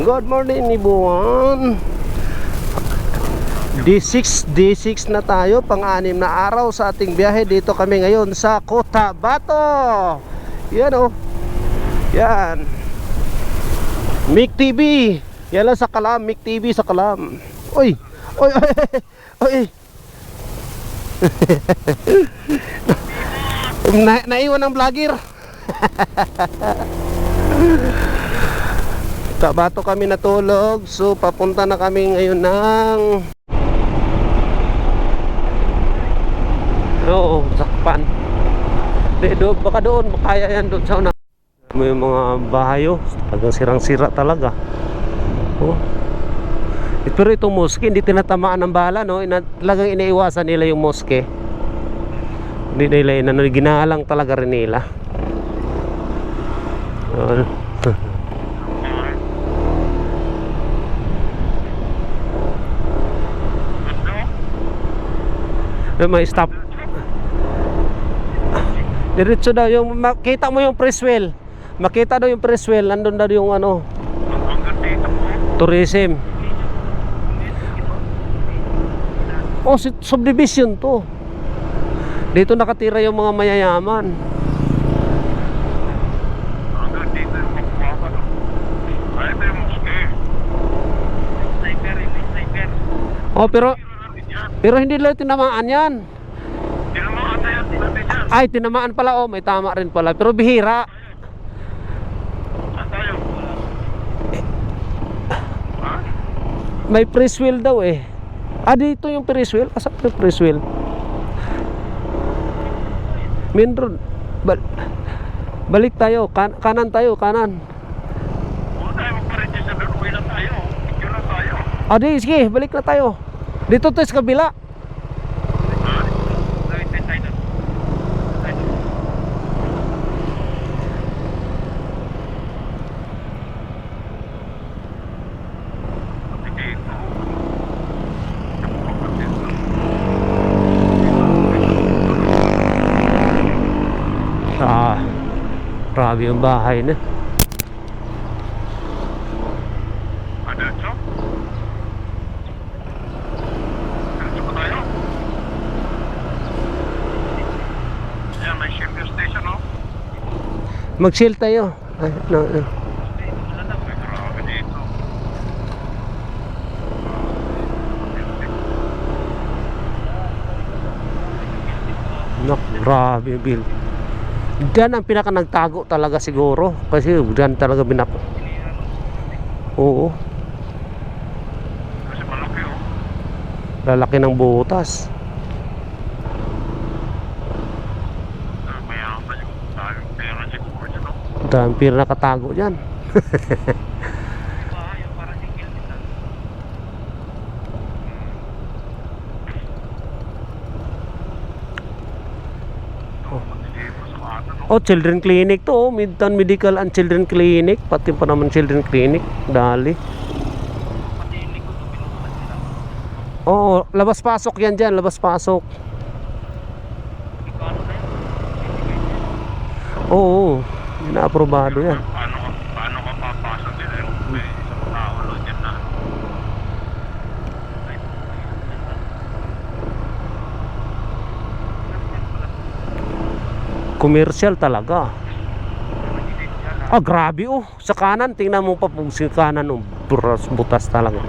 Good morning everyone. D6 na tayo, pang-anim na araw sa ating biyahe. Dito kami ngayon sa Cotabato. Yan o. Yan Mic TV. Yan lang sa Kalam, Mic TV sa Kalam. Uy, uy, uy, uy. Naiwan ng vlogger. Cotabato kami natulog. So papunta na kami ngayon ng Zakpan. Baka doon, makaya yan doon sa una. May mga bahayo, talagang sirang-sira talaga. Pero itong moske, hindi tinatamaan ng bala, no? Talagang iniiwasan nila yung moske. Hindi nila ginahalang talaga rin nila. May stop. Diretso daw yung makita mo yung Preswell. Makita daw yung Preswell, nandun daw yung tourism. Oh, subdivision to. Dito nakatira yung mga mayayaman. Oh, pero hindi lang tinamaan yan. Ay, tinamaan pala. Oh, may tama rin pala. Pero bihira. May Preswell daw eh. Dito yung Preswell. Asan yung Preswell? Main road. Balik tayo. Kanan tayo, kanan. Di, sige, balik na tayo. Dito tayo sa kabila. Grabe yung bahay na. Mag-chill tayo. Grabe Bill. Diyan ang pinaka nagtago talaga siguro. Kasi diyan talaga Oo. Kasi malaki lalaki ng butas. Dahil pira nakatago dyan. Children clinic to. Midtown Medical and Children Clinic. Pati pa naman Children Clinic. Dali. Labas-pasok yan dyan. Labas-pasok. Oo. Inaaprobado yan. Paano ka papasok din? May isang tao lang dyan na. Commercial talaga. Grabe sa kanan, tingnan mo pa po sa kanan, butas talaga.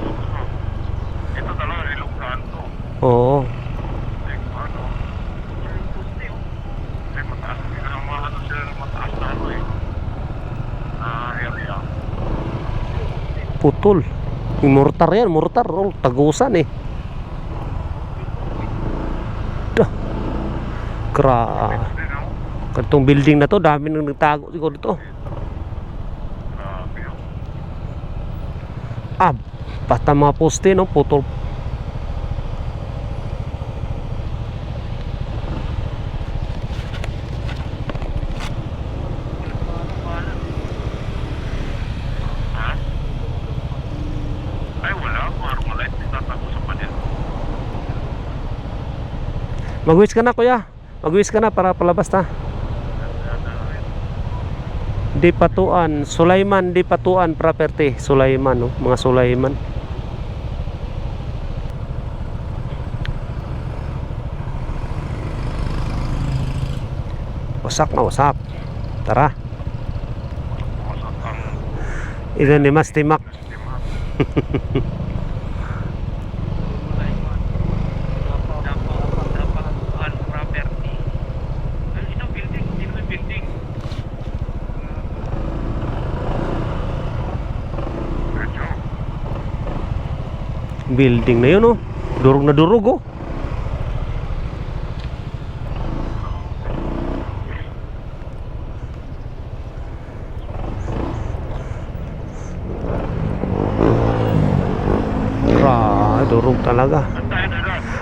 Ito talaga ilungkan to. Oo. Putol. Yung mortar yan, tagusan eh. Itong building na to, dami nang nagtago siguro dito. Basta mga poste, no? Putol. Mag-wish ka na kuya. Mag-wish ka na para palabas na. Dipatuan, Sulaiman Dipatuan Property, Sulaiman, no? Mga Sulaiman. Wasak na wasak. Tara. Wasak ang Ito ni Mas Timak. Dapatuan Property. Isang building, hindi naman building. Medyo. Building na yun, oh. Durog na durog, oh. Durog talaga.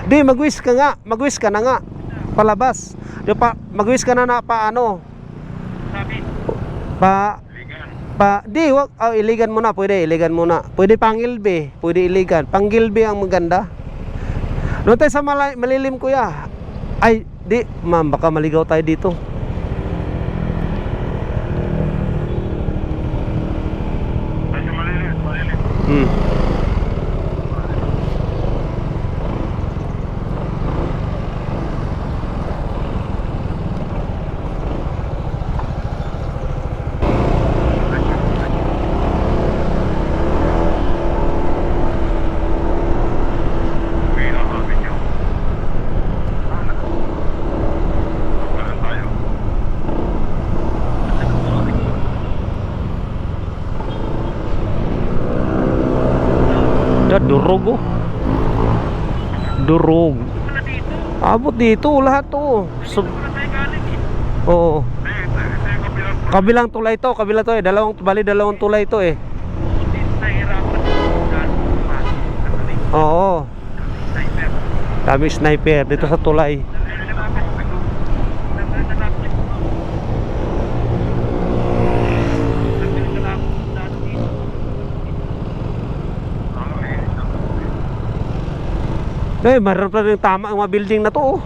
Di, magwis ka nga. Magwis ka na nga. Palabas. Di pa, magwis ka na pa ano. Sabi, Di, wag, iligan mo na. Pwede, iligan mo na. Pwede pangilbi. Pwede iligan. Panggilbi ang maganda. Doon tayo sa malilim, kuya. Ay, di, ma'am, baka maligaw tayo dito. medyo malilit. Hmm. Uwi na kami niyo. Wala tayo. Durog, oh. Durog. Wala dito. Abot dito lahat, oh. Wala tayo galing eh. Oo. Ito yung kabilang Kabilang tulay to, kabila to eh. Dalawang tulay to eh. nahirapan Oo. sniper. Kami sniper dito sa tulay. Mayroon pa rin tama ang mga building na to, oh.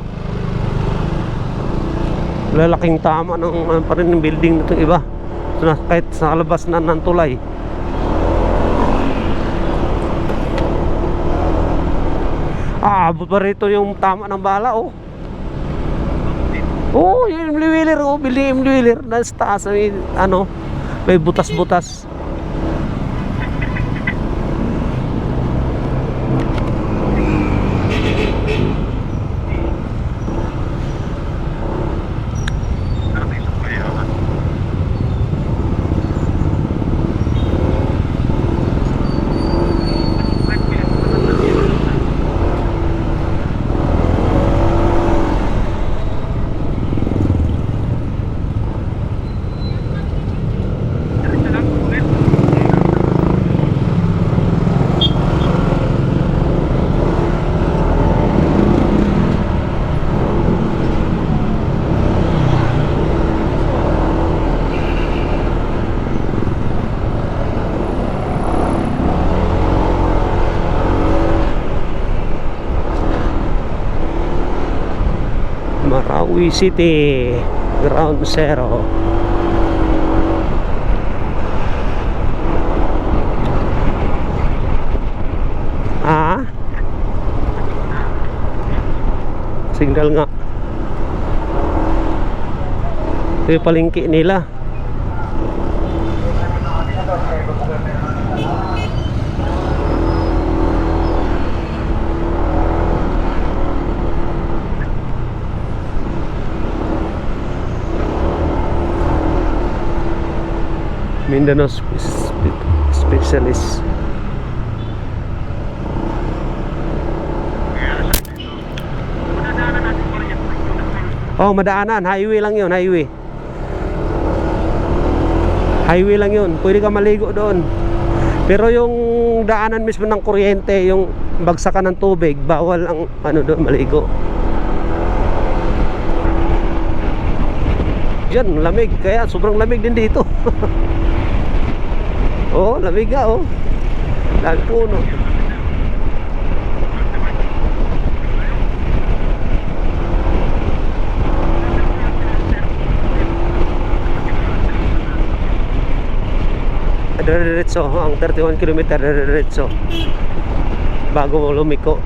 Lalaking tama ng pa rin ng building na to, iba. Kahit sa labas na ng tulay. Abot pa rito yung tama ng bala, oh. Oh, yung imli-wheeler, oh. Building imli-wheeler. Nasa taas, may butas-butas. Marawi City, Ground Zero. Signal nga. Ito yung palengke nila. Mindanao Specialist. Oh, madaanan, highway lang 'yun, highway. Highway lang 'yun. Pwede ka maligo doon. Pero yung daanan mismo ng kuryente, yung bagsakan ng tubig, bawal ang doon maligo. Diyan, lamig, kaya sobrang lamig din dito. Oh, lamig nga, oh. Dahil puno. Diretso ang 31 kilometer diretso bago lumiko.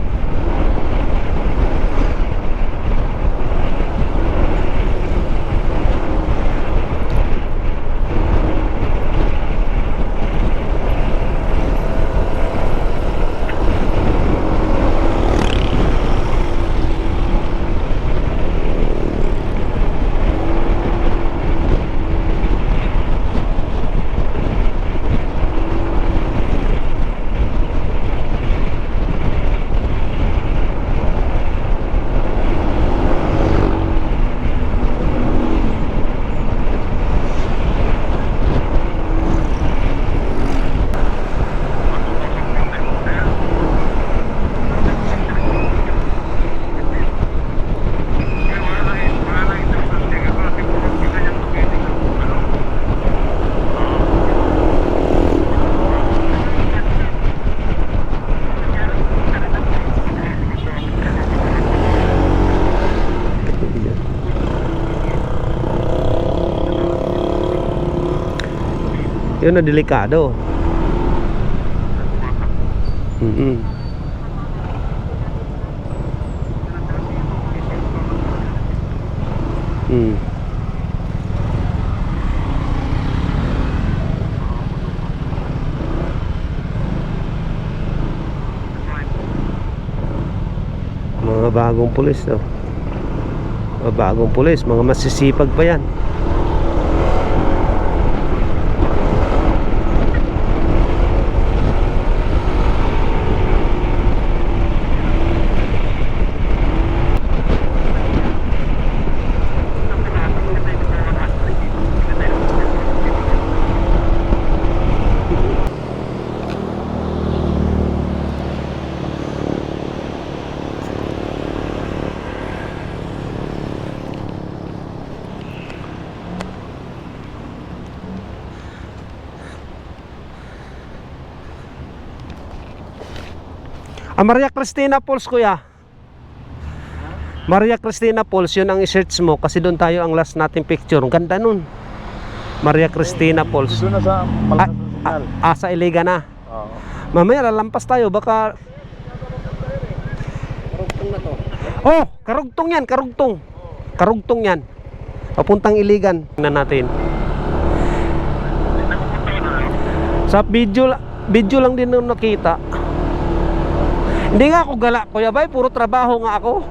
Yun na delikado. Mga bagong pulis, no? Mga bagong pulis, mga masisipag pa yan. Maria Cristina Falls, kuya. Maria Cristina Falls, yun ang i-search mo kasi doon tayo ang last nating picture. Ang ganda nun. Maria Cristina Falls. Doon na sa Malakas Signal. Sa Iligan na. Oo. Mamaya lalampas tayo baka karugtong na to. Oh, karugtong yan, karugtong. Karugtong yan. Papuntang Iligan na natin. Sa video lang din nung nakita. Hindi nga ako gala, Kuya Bay, puro trabaho nga ako.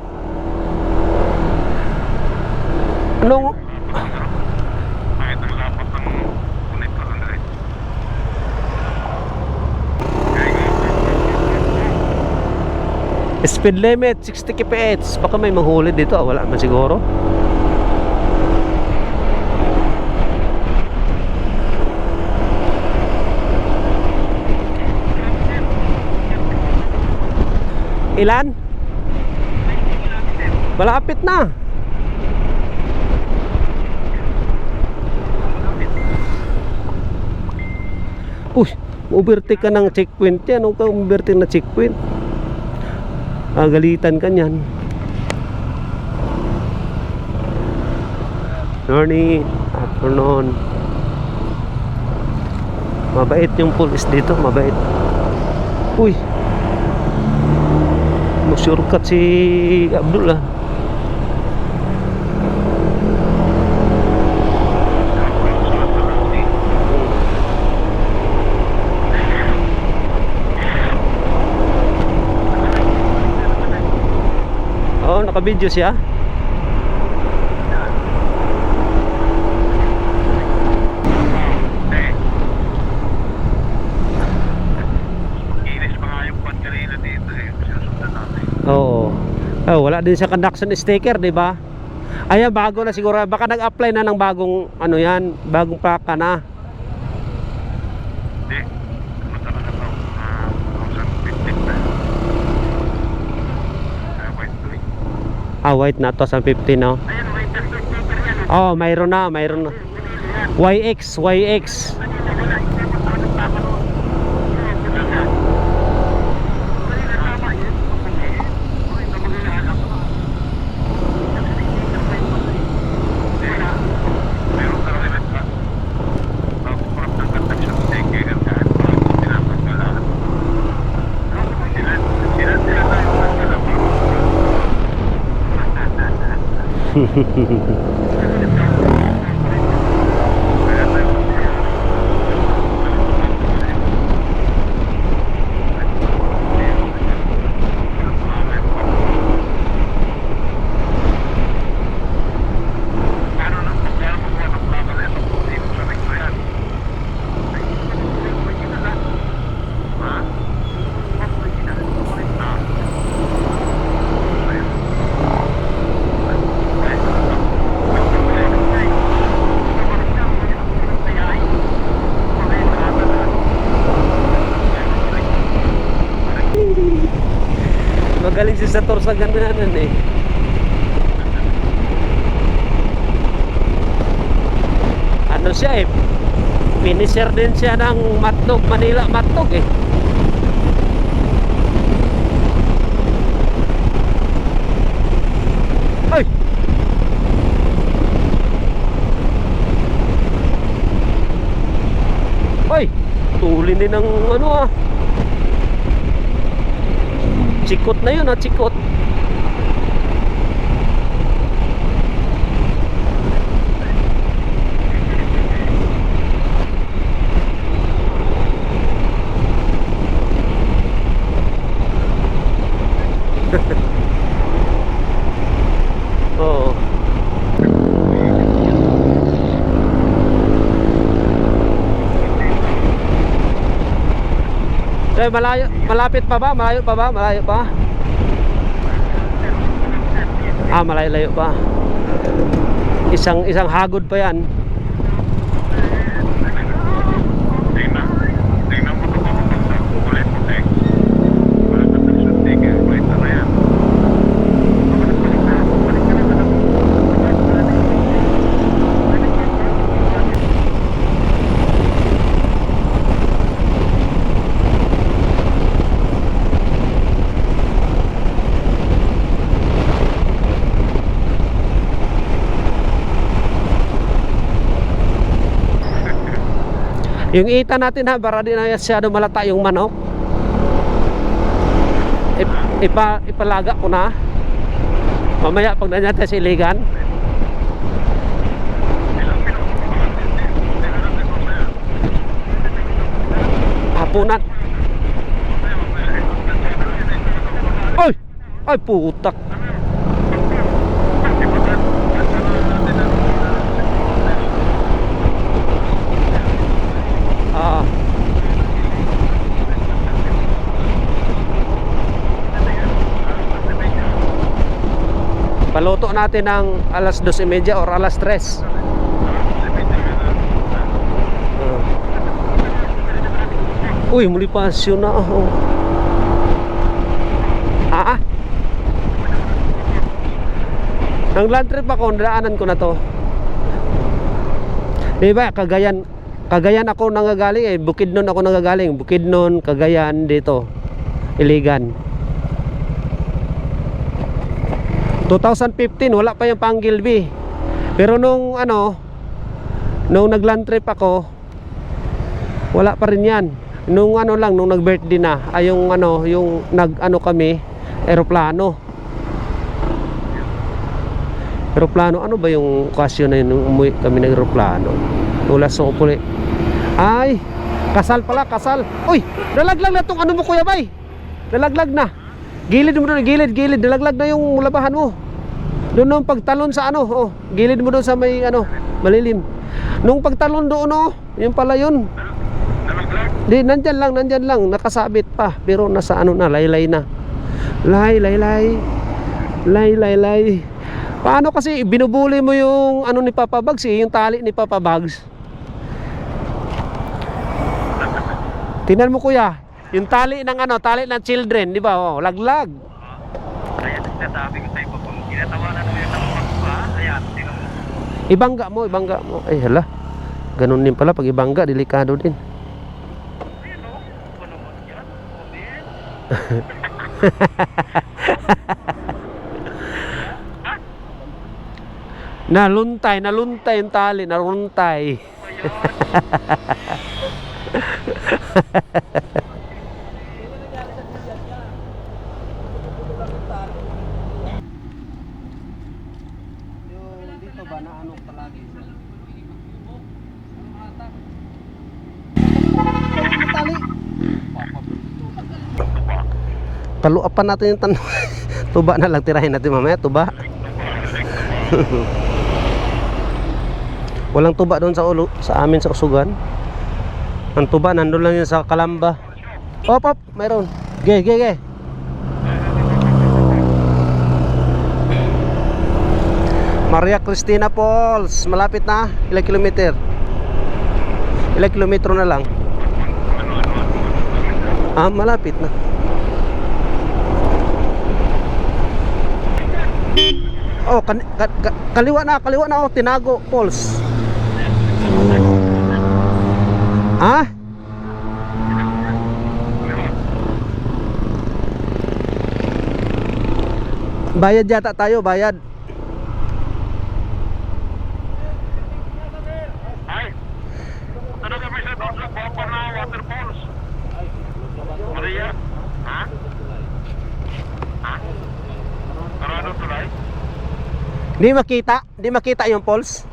Anong speed limit 60 kph. Baka may mahuli dito, wala man siguro. Ilan? Malapit na. Uy, overtake ka ng checkpoint yan. Huwag ka overtake na checkpoint. Galitan ka niyan. Morning, afternoon. Mabait yung police dito, mabait. Uy, mag-shortcut si Abdul, ah. Oo, naka-video siya. Oo. Oh, wala din sa conduction sticker, 'di ba? Ayan, bago na siguro. Baka nag-apply na ng bagong ano 'yan, bagong plaka na. Hindi. Ano talaga to? 2015 na. White to eh. White na to, 150, no? Ayan, white na sticker yan. Oh, mayroon na. YX. Magaling si Sator sa gananan eh. Ano siya eh, finisher din siya ng Matnog, Manila Matnog eh. Ay! Ay! Tulin din ng ano ah. Chikot na yun ah, chikot. Oo. Eh, malayo, malapit pa ba? Malayo pa ba? Malayo pa? Ah, malayo-layo pa. Isang hagod pa yan. Tingnan mo ito kung sa kulay putek. Wala ka ng suntik eh. Wait na yan. Yung ita natin ha, para di na masyado malata yung manok. Ipalaga ko na. Mamaya pag nandiyan tayo sa Iligan. Hapunan. Ay! Ay putak. Paluto natin ng alas 2:30 or alas 3. Uy, muli pasyon na ako. Nang land trip ako, daanan ko na to. Diba, Cagayan ako nangagaling eh. Bukidnon ako nangagaling. Bukidnon, Cagayan, dito Iligan. 2015 wala pa yung Panggilby. Pero nung nag-land trip ako, wala pa rin yan. Nung nung nag-birthday na, ay yung kami, eroplano. Ano ba yung okasyon na yun nung umuwi kami ng eroplano? Ulas ng upuli. Ay, kasal pala, kasal. Uy, nalaglag na tong mo Kuya Bay. Nalaglag na. Gilid mo doon, gilid, nalaglag na yung labahan mo. Doon nung pagtalon sa gilid mo doon sa may malilim. Nung pagtalon doon yung pala yun. Di, nandyan lang, nakasabit pa. Pero nasa na, laylay na. Lay. Paano kasi binubuli mo yung ni Papa Bags yung tali ni Papa Bags. Tingnan mo Kuya, yung tali ng tali ng children, di ba? Laglag. Kaya sinasabi ko sa'yo kung tinatawanan mo yung namuha ko ha, ayan, tingnan mo. Ibangga mo. Ay hala. Ganun din pala pag ibangga, delikado din. Ayun o, ano mo yan? Naluntay yung tali, naluntay. Ito ba na ano palagi siya? Tali. Paluapan natin yung tanong. Tuba na lang, tirahin natin mamaya, tuba. Walang tuba doon sa ulo, sa amin sa Usugan. Ang tuba nandun lang yun sa Kalamba. Op, mayroon. Ge. Maria Cristina Falls, malapit na. Ilang kilometer? Ilang kilometro na lang? Malapit na. Oh, kaliwa na, oh, Tinago Falls. Bayad yata tayo, bayad. Ay, ano kami sa Papa na waterfalls? Maria? Ha? Karado tulay? Di makita yung falls.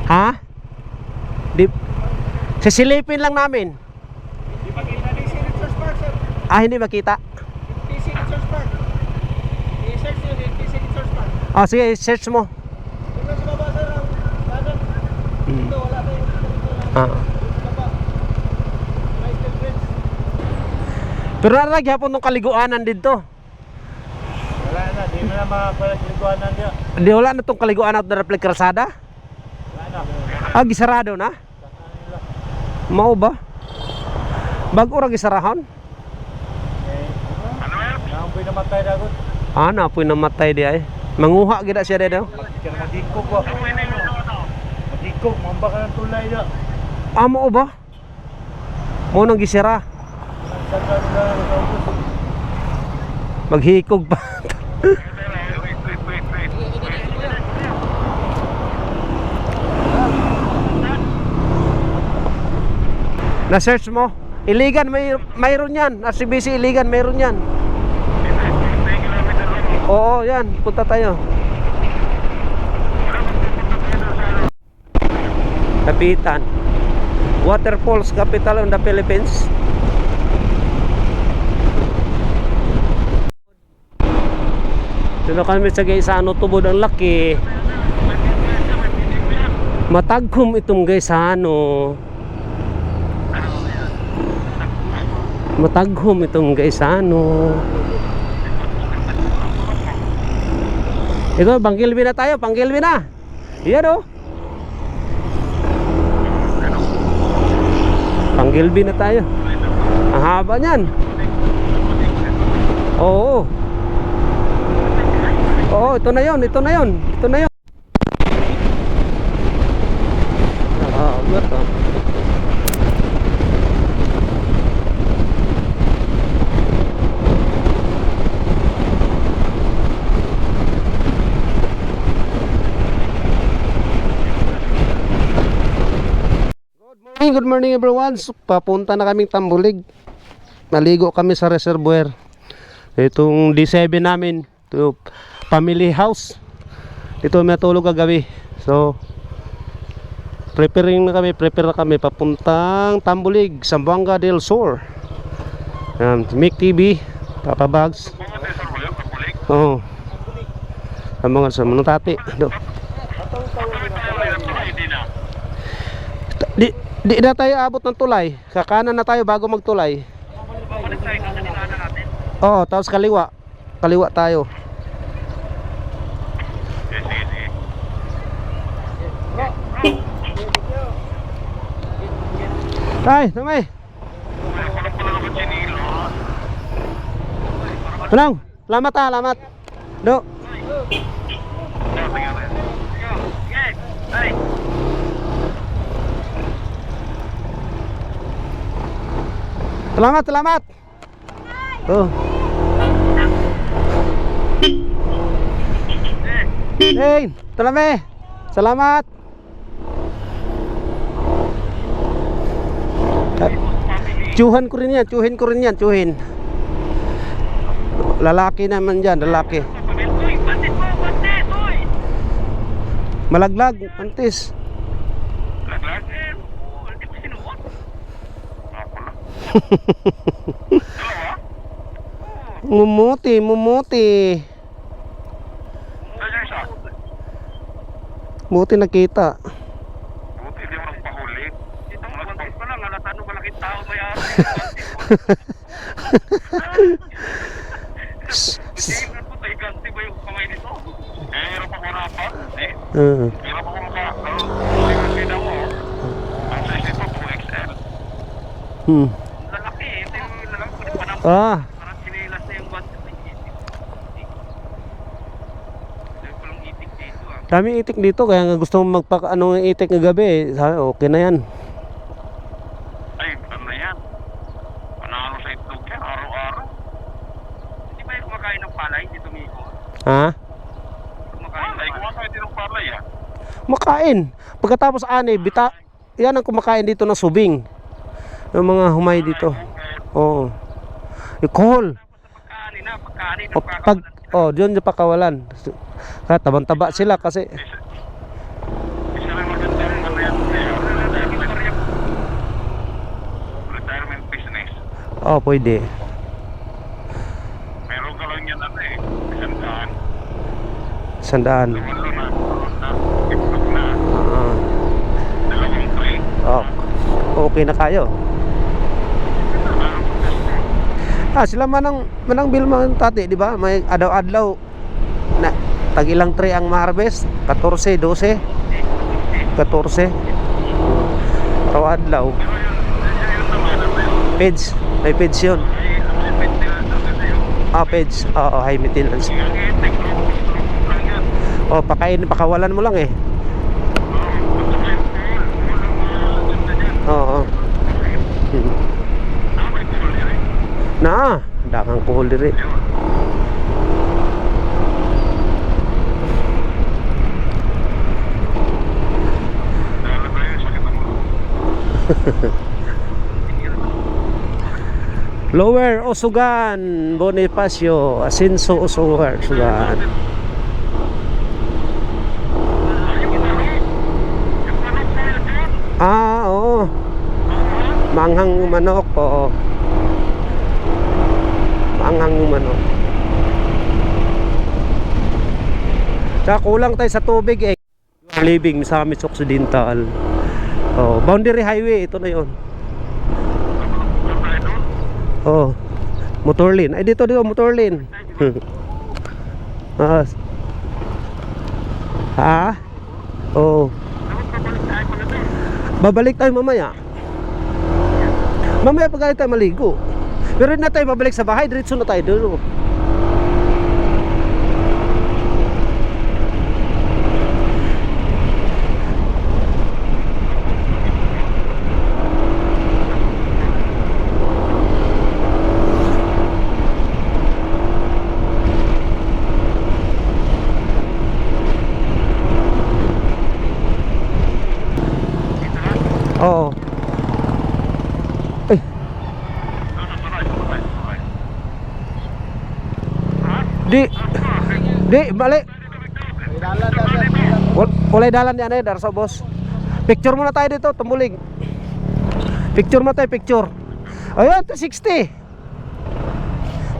Ha? Di sisilipin lang namin. Di makita ni Senate Church Park, sir. Hindi makita. Di Senate Church Park. I-search nyo din, di Senate Church Park. Sige, search mo. Tingnan sa baba, sir, ang kanan. Dito, wala tayong dito lang. Sa baba. May step bridge. Pero narag hapon nung kaliguanan dito. Wala na, di mo na makakaliguanan niya. Di wala na tong kaliguanan na reflect kalsada. Wala na. Gisarado na? Mao ba? Bago ra gisarahon? Ano yan? Naampoy na matay na ako. Napoy namatay di ay. Manguha gid siya dito. Magikog ba? Magikog, mamba ka ng tulay na. Mao ba? Mo nang gisira. Maghikog pa. Wait. Na-search mo? Iligan, mayroon yan. RCBC Iligan, mayroon yan. Oo, yan. Punta tayo. Kapitan. Waterfalls, capital of the Philippines. Dito kami sa Gaisano, tubod ang laki. Matagkom itong Gaisano. Matagkom itong Gaisano. Ito, Panggilby na tayo, Panggilby na. Yan o. Panggilby na tayo. Ang haba niyan. Oo. Oo, ito na yun. Nakakagot o. Good morning everyone. Papunta na kaming Tambulig. Naligo kami sa reservoir. Itong D7 namin, ito family house. Dito matulog kagabi. So prepare na kami papuntang Tambulig, Zamboanga del Sur. Mic TV, Papa Bags. Oo. Sa mga tati. Di na tayo abot ng tulay. Kakanan na tayo bago magtulay. Oo, tapos kaliwa. Kaliwa tayo. Sige. Tay, tamay. Pulang, lamat. Do. Selamat. Tuh. Hey, telame. Selamat. Cuhin ko rin yan. Lalaki naman dyan, lalaki. Malaglag, antis. Laglag eh. Hindi ko sinuot. Ako lang. Dalawa? Mumuti. Saan yung isa? Buti nakita. Buti hindi mo nagpahuli. Dito mo nagpahuli pa lang. Halata nung malaking tao may-ari. Hindi mo tayo ganti ba yung kamay nito? Eh, hirap ako rapat. Eh, hirap ako makakal. Hindi mo. Ang size nito, 2XL. Lalaki eh. Ito yung lalaki ko rin pa naman. Parang sinilas na yung guante. Ito yung itik dito ah. Dami itik dito, kaya nga gusto mong ng itik ng gabi. Sabi, okay na yan. Ay, ano yan? Panalo sa itlog yan, araw-araw. Hindi ba yung kumakain ng palay dito, Miko? Ha? Kumakain din ng palay ah. Makain. Pagkatapos yan ang kumakain dito ng subing. Yung mga humay dito. Oo. Yung kohol. Pagkanin Diyon yung pakawalan. Kaya tabang-taba sila kasi. Isa lang maganda rin ano yan. Retirement business. Pwede. Meron ka lang yan ano eh. Isandaan. Sandaan. Lumalo na. Itlog na. Dalawang tray. Okay na kayo. Sila manang bilma tati, di ba? May adlaw-adlaw na tag ilang tray ang ma-harvest? 14, 12. 14. Araw-adlaw. Page. May page yun. Page. Oo, high maintenance. Pakawalan mo lang eh. Oo. Dakang kuhol diri. Lower Osugan, Bonifacio, Asinso, Osugan. Oo. Manghang manok, oo. Manghang manok. Tsaka kulang tayo sa tubig eh. Living sa Miss Occidental. Boundary highway, ito na yun. Motor lane. Ay, dito, motor lane. Babalik tayo mamaya. Mamaya pag tayo maligo. Pero hindi na tayo babalik sa bahay. Diretso na tayo doon. Oo. Ay. Di, balik. Walay dalan yan eh, darso boss. Picture muna tayo dito, tumulig. Picture muna tayo, picture. Ayan, 360.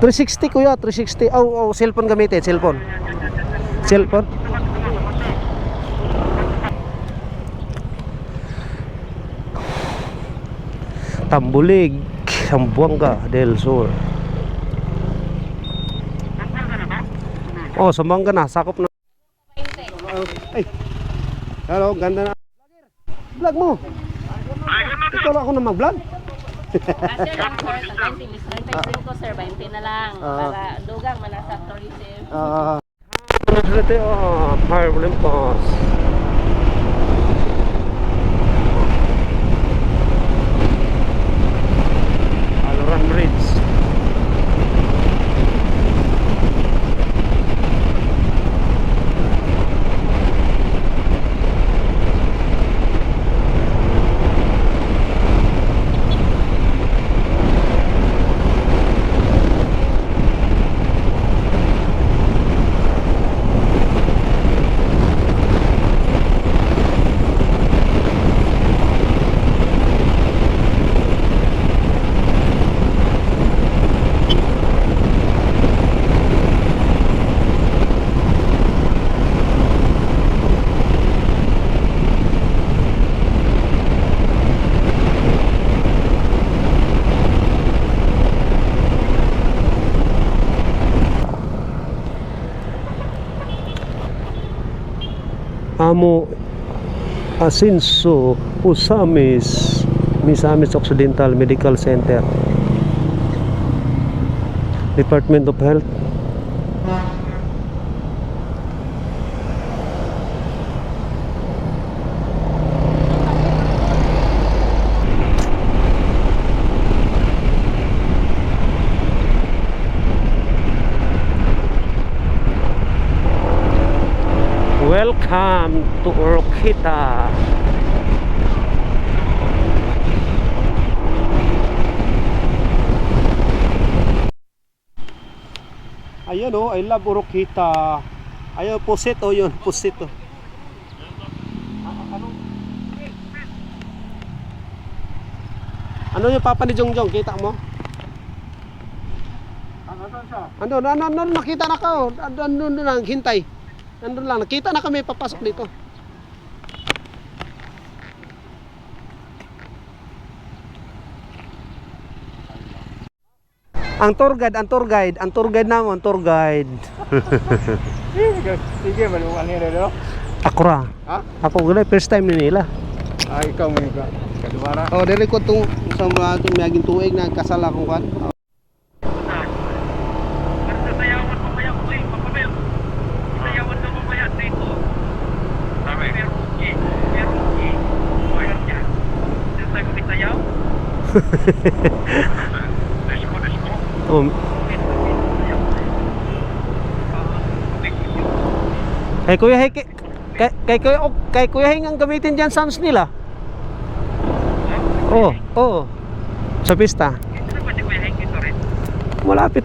360 kuya, 360. Cellphone gamitin, cellphone. Tambulig, Zamboanga del Sur. Zamboanga na, sakop na. Ay. Hello, ganda na. Vlog mo. Ito lang ako na mag-vlog. Sir, ko sir, 20 na lang. Para dugang manasa tourism. Harlem Pass. Alran Bridge. Amo Asinso Usamis, Misamis Occidental Medical Center, Department of Health. Welcome to Orokita. Ayun oh, I love Orokita. Ayun, pusit oh yun, pusit oh. Ano yung papa ni Jongjong, kita mo? Ano, nakita na ka oh. Ano lang, hintay. Nandun lang, nakita na kami papasok dito. Ang tour guide naman, tour guide. Sige, maluwan nila do. Ako ra. Ha? Ako gulay, first time ni nila. Ay, ikaw mo ka. Kadumara. Oh, dili ko tong sa mga miyaging tuig na kasal akong kan. Sasayawan mo kaya ko eh, papamel. Sayawan ka mo kaya dito. Sabi, Meruki. Bayar niya. Siyempre ko isayaw. Desko. Oh, kay Kuya Heke, kay Kuya Heng ang gamitin diyan sounds nila. Oh, sa pista. Hindi na ba si Kuya Henk ito rin? Malapit.